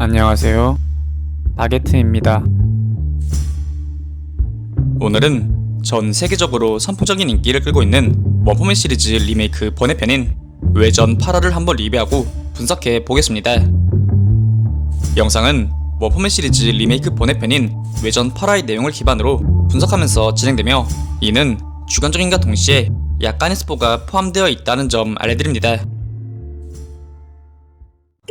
안녕하세요. 바게트입니다. 오늘은 전 세계적으로 선풍적인 인기를 끌고 있는 원포맨 시리즈 리메이크 번외편인 외전 8화를 한번 리뷰하고 분석해 보겠습니다. 영상은 원포맨 시리즈 리메이크 번외편인 외전 8화의 내용을 기반으로 분석하면서 진행되며, 이는 주관적인과 동시에 약간의 스포가 포함되어 있다는 점 알려드립니다.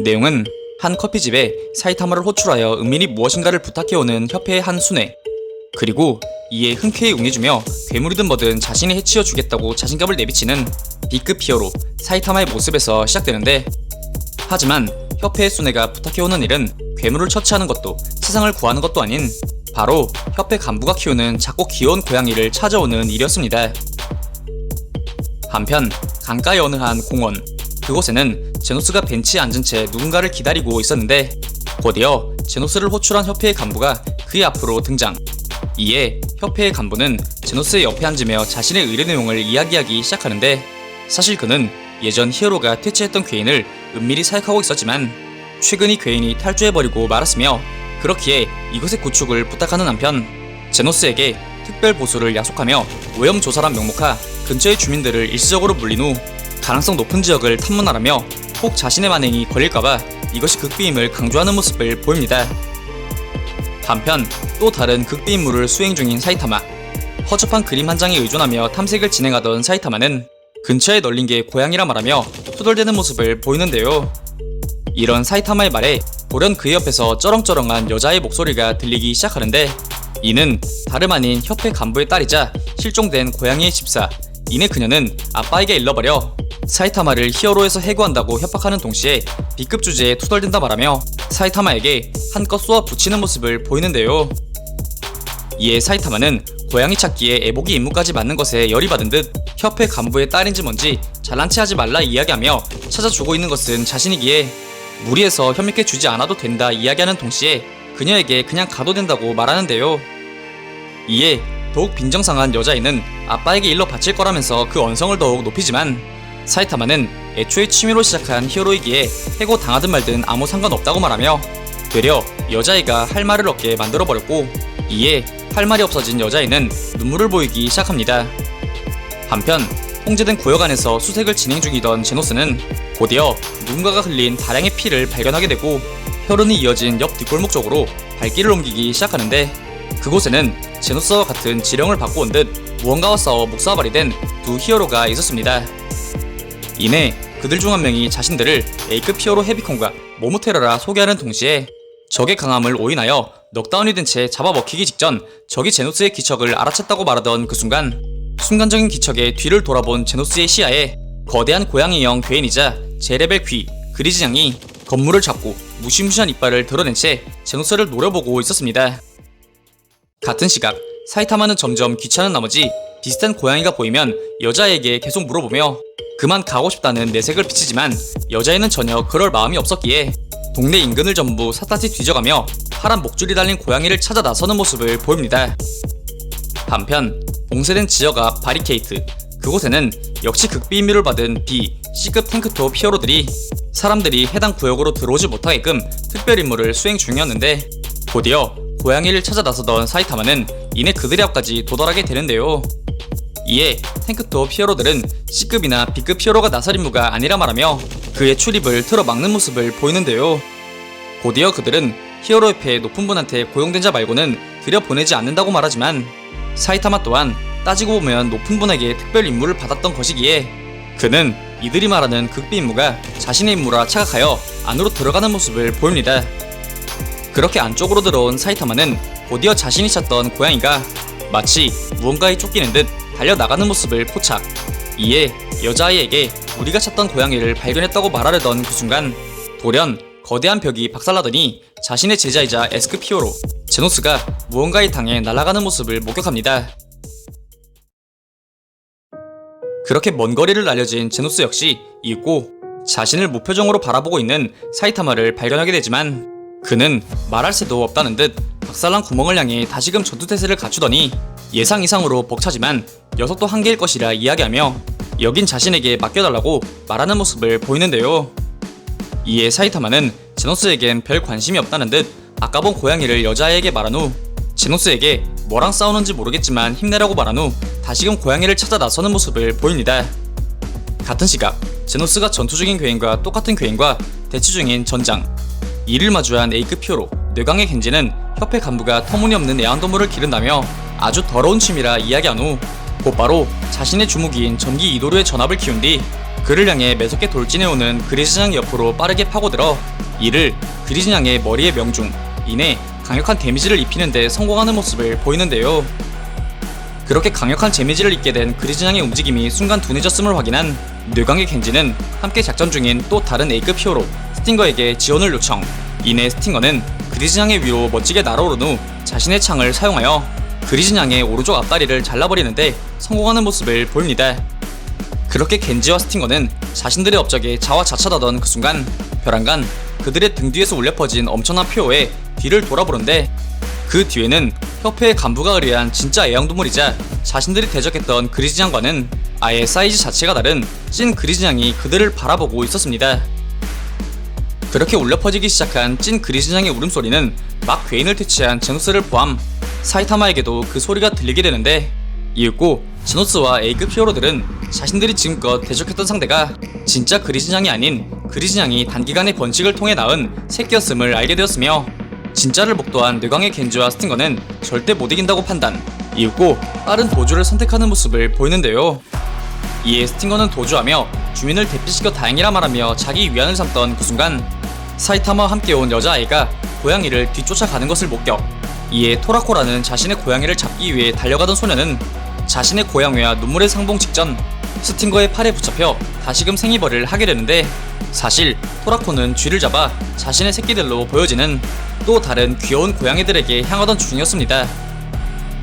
내용은 한 커피집에 사이타마를 호출하여 은밀히 무엇인가를 부탁해오는 협회의 한 순회, 그리고 이에 흔쾌히 응해주며 괴물이든 뭐든 자신이 해치워 주겠다고 자신감을 내비치는 B급 히어로 사이타마의 모습에서 시작되는데, 하지만 협회의 순회가 부탁해오는 일은 괴물을 처치하는 것도 세상을 구하는 것도 아닌 바로 협회 간부가 키우는 작고 귀여운 고양이를 찾아오는 일이었습니다. 한편 강가의 어느 한 공원, 그곳에는 제노스가 벤치에 앉은 채 누군가를 기다리고 있었는데, 곧이어 제노스를 호출한 협회의 간부가 그의 앞으로 등장. 이에 협회의 간부는 제노스의 옆에 앉으며 자신의 의뢰 내용을 이야기하기 시작하는데, 사실 그는 예전 히어로가 퇴치했던 괴인을 은밀히 사역하고 있었지만 최근 이 괴인이 탈주해버리고 말았으며, 그렇기에 이것의 구축을 부탁하는 한편 제노스에게 특별 보수를 약속하며 오염 조사란 명목하 근처의 주민들을 일시적으로 물린 후 가능성 높은 지역을 탐문하라며 혹 자신의 만행이 걸릴까봐 이것이 극비임을 강조하는 모습을 보입니다. 한편 또 다른 극비 임무를 수행 중인 사이타마, 허접한 그림 한 장에 의존하며 탐색을 진행하던 사이타마는 근처에 널린 게 고양이라 말하며 투덜대는 모습을 보이는데요. 이런 사이타마의 말에 돌연 그의 옆에서 쩌렁쩌렁한 여자의 목소리가 들리기 시작하는데, 이는 다름 아닌 협회 간부의 딸이자 실종된 고양이의 집사, 이내 그녀는 아빠에게 일러버려 사이타마를 히어로에서 해고한다고 협박하는 동시에 B급 주제에 투덜댄다 말하며 사이타마에게 한껏 쏘아 붙이는 모습을 보이는데요. 이에 사이타마는 고양이 찾기에 애복이 임무까지 맞는 것에 열이 받은 듯 협회 간부의 딸인지 뭔지 잘난 체 하지 말라 이야기하며 찾아주고 있는 것은 자신이기에 무리해서 혐의케 주지 않아도 된다 이야기하는 동시에 그녀에게 그냥 가도 된다고 말하는데요. 이에 더욱 빈정상한 여자애는 아빠에게 일러 바칠 거라면서 그 언성을 더욱 높이지만, 사이타마는 애초에 취미로 시작한 히어로이기에 해고 당하든 말든 아무 상관없다고 말하며 되려 여자애가 할 말을 얻게 만들어버렸고, 이에 할 말이 없어진 여자애는 눈물을 보이기 시작합니다. 한편 통제된 구역 안에서 수색을 진행 중이던 제노스는 곧이어 누군가가 흘린 다량의 피를 발견하게 되고 혈흔이 이어진 옆 뒷골목 쪽으로 발길을 옮기기 시작하는데, 그곳에는 제노스와 같은 지령을 받고 온 듯 무언가와 싸워 묵사발이 된 두 히어로가 있었습니다. 이내 그들 중 한 명이 자신들을 A급 히어로 헤비콘과 모모테라라 소개하는 동시에 적의 강함을 오인하여 넉다운이 된 채 잡아먹히기 직전 적이 제노스의 기척을 알아챘다고 말하던 그 순간적인 기척에 뒤를 돌아본 제노스의 시야에 거대한 고양이형 괴인이자 제레벨 귀 그리즈 양이 건물을 잡고 무시무시한 이빨을 드러낸 채 제노스를 노려보고 있었습니다. 같은 시각 사이타마는 점점 귀찮은 나머지 비슷한 고양이가 보이면 여자에게 계속 물어보며 그만 가고 싶다는 내색을 비치지만 여자애는 전혀 그럴 마음이 없었기에 동네 인근을 전부 샅샅이 뒤져가며 파란 목줄이 달린 고양이를 찾아 나서는 모습을 보입니다. 한편 봉쇄된 지역 앞 바리케이트, 그곳에는 역시 극비 임무를 받은 B, C급 탱크톱 히어로들이 사람들이 해당 구역으로 들어오지 못하게끔 특별 임무를 수행 중이었는데, 곧이어 고양이를 찾아 나서던 사이타마는 이내 그들의 앞까지 도달하게 되는데요. 이에 탱크톱 히어로들은 C급이나 B급 히어로가 나설 임무가 아니라 말하며 그의 출입을 틀어막는 모습을 보이는데요. 곧이어 그들은 히어로 협회의 높은 분한테 고용된 자 말고는 들여보내지 않는다고 말하지만, 사이타마 또한 따지고 보면 높은 분에게 특별 임무를 받았던 것이기에 그는 이들이 말하는 극비 임무가 자신의 임무라 착각하여 안으로 들어가는 모습을 보입니다. 그렇게 안쪽으로 들어온 사이타마는 곧이어 자신이 찾던 고양이가 마치 무언가에 쫓기는 듯 달려나가는 모습을 포착. 이에 여자아이에게 우리가 찾던 고양이를 발견했다고 말하려던 그 순간 돌연 거대한 벽이 박살나더니 자신의 제자이자 S급 히어로 제노스가 무언가에 당해 날아가는 모습을 목격합니다. 그렇게 먼 거리를 날려진 제노스 역시 잊고 자신을 무표정으로 바라보고 있는 사이타마를 발견하게 되지만, 그는 말할 새도 없다는 듯 박살난 구멍을 향해 다시금 전투태세를 갖추더니 예상 이상으로 벅차지만 녀석도 한계일 것이라 이야기하며 여긴 자신에게 맡겨달라고 말하는 모습을 보이는데요. 이에 사이타마는 제노스에겐 별 관심이 없다는 듯 아까 본 고양이를 여자아이에게 말한 후 제노스에게 뭐랑 싸우는지 모르겠지만 힘내라고 말한 후 다시금 고양이를 찾아 나서는 모습을 보입니다. 같은 시각 제노스가 전투 중인 괴인과 똑같은 괴인과 대치 중인 전장. 이를 마주한 A급 히어로 뇌강의 겐지는 협회 간부가 터무니없는 애완동물을 기른다며 아주 더러운 취미라 이야기한 후 곧바로 자신의 주무기인 전기 이도류의 전압을 키운 뒤 그를 향해 매섭게 돌진해오는 그리즈냥 옆으로 빠르게 파고들어 이를 그리즈냥의 머리에 명중, 이내 강력한 데미지를 입히는 데 성공하는 모습을 보이는데요. 그렇게 강력한 데미지를 입게 된 그리즈냥의 움직임이 순간 둔해졌음을 확인한 뇌강의 겐지는 함께 작전 중인 또 다른 A급 히어로 스팅거에게 지원을 요청. 이내 스팅거는 그리즈냥의 위로 멋지게 날아오른 후 자신의 창을 사용하여 그리즈냥의 오른쪽 앞다리를 잘라버리는데 성공하는 모습을 보입니다. 그렇게 겐지와 스팅거는 자신들의 업적에 자화자찬하던 그 순간 벼랑간 그들의 등 뒤에서 울려 퍼진 엄청난 표어에 뒤를 돌아보는데 그 뒤에는 협회의 간부가 의뢰한 진짜 애완동물이자 자신들이 대적했던 그리즈냥과는 아예 사이즈 자체가 다른 찐 그리즈냥이 그들을 바라보고 있었습니다. 그렇게 울려 퍼지기 시작한 찐 그리즈냥의 울음소리는 막 괴인을 퇴치한 제노스를 포함 사이타마에게도 그 소리가 들리게 되는데 이윽고 제노스와 A급 히어로들은 자신들이 지금껏 대적했던 상대가 진짜 그리즈냥이 아닌 그리즈냥이 단기간의 번식을 통해 낳은 새끼였음을 알게 되었으며 진짜를 목도한 뇌강의 겐지와 스팅거는 절대 못 이긴다고 판단. 이윽고 빠른 도주를 선택하는 모습을 보이는데요. 이에 스팅거는 도주하며 주민을 대피시켜 다행이라 말하며 자기 위안을 삼던 그 순간 사이타마와 함께 온 여자아이가 고양이를 뒤쫓아가는 것을 목격. 이에 토라코라는 자신의 고양이를 잡기 위해 달려가던 소녀는 자신의 고양이와 눈물의 상봉 직전 스팅거의 팔에 붙잡혀 다시금 생이벌을 하게 되는데 사실 토라코는 쥐를 잡아 자신의 새끼들로 보여지는 또 다른 귀여운 고양이들에게 향하던 중이었습니다.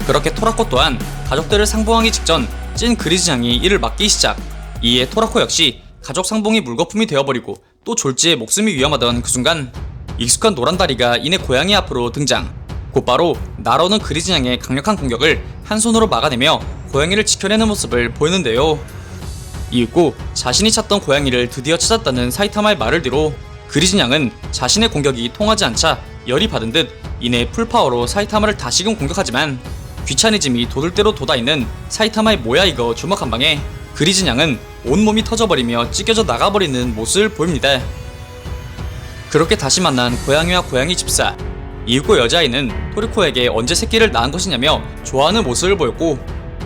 그렇게 토라코 또한 가족들을 상봉하기 직전 찐 그리즈냥이 이를 막기 시작. 이에 토라코 역시 가족 상봉이 물거품이 되어버리고 또 졸지에 목숨이 위험하던 그 순간 익숙한 노란 다리가 이내 고양이 앞으로 등장. 곧바로 날아오는 그리즈냥의 강력한 공격을 한 손으로 막아내며 고양이를 지켜내는 모습을 보이는데요. 이윽고 자신이 찾던 고양이를 드디어 찾았다는 사이타마의 말을 뒤로 그리즈냥은 자신의 공격이 통하지 않자 열이 받은 듯 이내 풀파워로 사이타마를 다시금 공격하지만 귀차니즘이 돋을대로 돋아있는 사이타마의 뭐야 이거 주먹 한 방에 그리즈냥은 온몸이 터져버리며 찢겨져 나가버리는 모습을 보입니다. 그렇게 다시 만난 고양이와 고양이 집사. 이윽고 여자아이는 토리코에게 언제 새끼를 낳은 것이냐며 좋아하는 모습을 보였고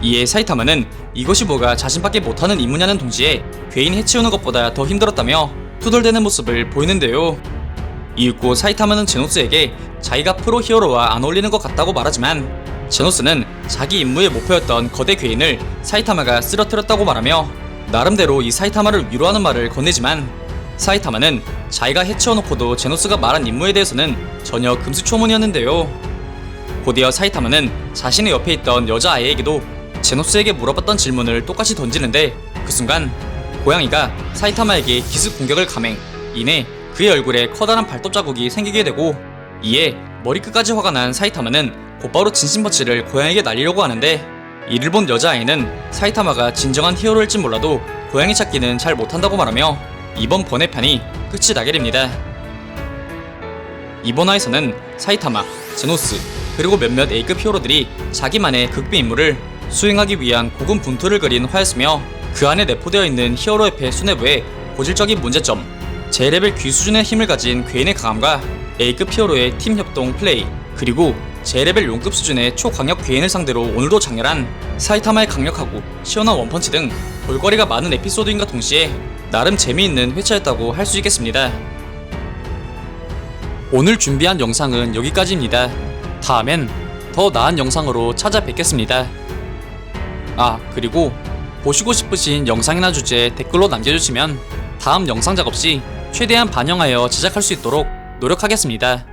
이에 사이타마는 이것이 뭐가 자신밖에 못하는 임무냐는 동시에 괴인 해치우는 것보다 더 힘들었다며 투덜대는 모습을 보이는데요. 이윽고 사이타마는 제노스에게 자기가 프로 히어로와 안 어울리는 것 같다고 말하지만 제노스는 자기 임무의 목표였던 거대 괴인을 사이타마가 쓰러뜨렸다고 말하며 나름대로 이 사이타마를 위로하는 말을 건네지만 사이타마는 자기가 해치워놓고도 제노스가 말한 임무에 대해서는 전혀 금수초문이었는데요. 곧이어 사이타마는 자신의 옆에 있던 여자아이에게도 제노스에게 물어봤던 질문을 똑같이 던지는데 그 순간 고양이가 사이타마에게 기습 공격을 감행. 이내 그의 얼굴에 커다란 발톱 자국이 생기게 되고 이에 머리끝까지 화가 난 사이타마는 곧바로 진심펀치를 고양이에게 날리려고 하는데 이를 본 여자아이는 사이타마가 진정한 히어로일진 몰라도 고양이 찾기는 잘 못한다고 말하며 이번 번외편이 끝이 나게 됩니다. 이번 화에서는 사이타마, 제노스, 그리고 몇몇 A급 히어로들이 자기만의 극비 임무를 수행하기 위한 고군 분투를 그린 화였으며 그 안에 내포되어 있는 히어로협회 수뇌부의 고질적인 문제점, J레벨 귀 수준의 힘을 가진 괴인의 강함과 A급 히어로의 팀 협동 플레이, 그리고 J레벨 용급 수준의 초강력 괴인을 상대로 오늘도 장렬한 사이타마의 강력하고 시원한 원펀치 등 볼거리가 많은 에피소드인과 동시에 나름 재미있는 회차였다고 할 수 있겠습니다. 오늘 준비한 영상은 여기까지입니다. 다음엔 더 나은 영상으로 찾아뵙겠습니다. 그리고 보시고 싶으신 영상이나 주제 댓글로 남겨주시면 다음 영상 작업 시 최대한 반영하여 제작할 수 있도록 노력하겠습니다.